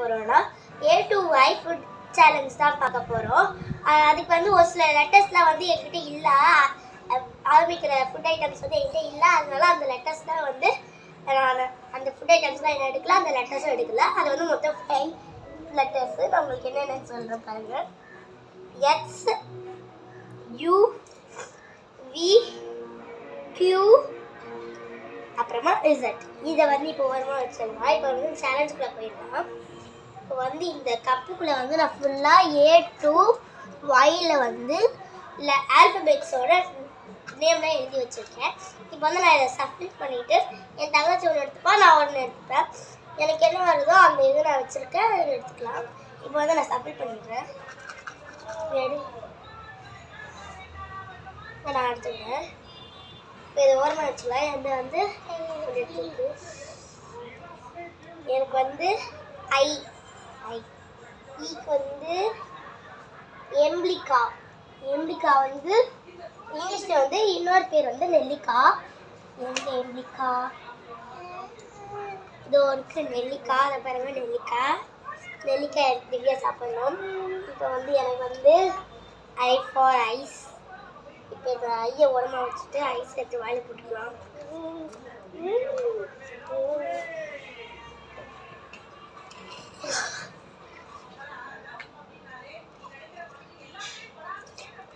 போகிறோம்னா A to Y food challenge தான் பார்க்க போகிறோம். அதுக்கு வந்து ஒரு சில லெட்டர்ஸ்லாம் வந்து என்கிட்ட இல்லை, ஆரம்பிக்கிற ஃபுட் ஐட்டம்ஸ் வந்து என்கிட்ட இல்லை. அதனால அந்த லெட்டர்ஸ்லாம் வந்து நான் அந்த ஃபுட் ஐட்டம்ஸ்லாம் என்ன எடுக்கல, அந்த லெட்டர்ஸும் எடுக்கல. அது வந்து மொத்தம் 5 லெட்டர்ஸு. நான் உங்களுக்கு என்னென்னு சொல்கிறேன் பாருங்கள். X U V Q அப்புறமா Z. இதை வந்து இப்போ ஓரமாக வச்சிடலாம். இப்போ வந்து சேலஞ்சுக்குள்ளே போயிடலாம். இப்போ வந்து இந்த கப்புக்குள்ளே வந்து நான் ஃபுல்லாக A to Yல வந்து ஆல்ஃபபெட்ஸோட நேம்லாம் எழுதி வச்சுருக்கேன். இப்போ வந்து நான் இதை சப்மிட் பண்ணிவிட்டு என் தங்கச்சி ஒன்று எடுத்துப்பா, நான் ஒன்று எடுத்துப்பேன். எனக்கு என்ன வருதோ அந்த இது நான் வச்சுருக்கேன், அதை எடுத்துக்கலாம். இப்போ வந்து நான் சப்மிட் பண்ணிடுறேன். ரெடி, நான் எடுத்துக்கிறேன். இப்போ இதை ஓரமாக வச்சுக்கலாம். என்னை வந்து எடுத்துருக்கு. எனக்கு வந்து ஐ ஈக்கு வந்து எம்பிளிகா. எம்பிளிகா வந்து இங்கிலீஷில் வந்து இன்னொரு பேர் வந்து நெல்லிக்காய். எந்த எம்பிளிகா இதோ இருக்கு, நெல்லிக்காய். அதை பாருங்க, நெல்லிக்காய் திவ்யா சாப்பிடணும். இப்போ வந்து எனக்கு வந்து ஐ ஃபார் ஐஸ். இப்போ இந்த ஐயை உரமாக வச்சுட்டு ஐஸ் எடுத்து வாயில் போட்டுக்கலாம்.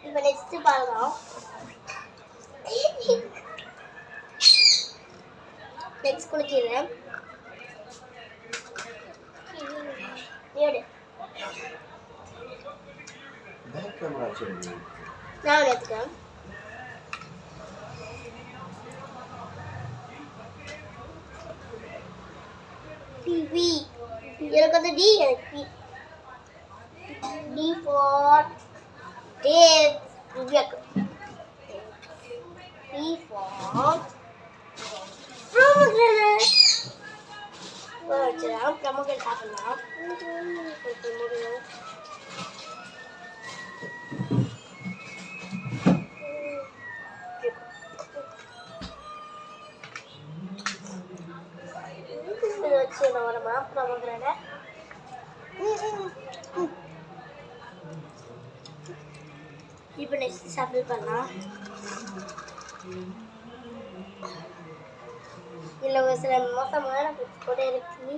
இப்போ நெக்ஸ்ட் பார்க்கலாம். நெக்ஸ்ட் குளிக்கிறேன். நான் எடுத்துக்கிறேன். டிவி எனக்கு வந்து டி, எனக்கு D for date. D for pomegranate. வச்சுக்கலாம். ப்ரோமோகிரானேட் சாப்பிடலாம். வச்சு என்ன வரமா ப்ரோமோகிரானேட். இப்போ நெக்ஸ்ட் சாப்பிட்டு பண்ணலாம். இல்லை ஒரு சில மோசமான கூட இருக்கு.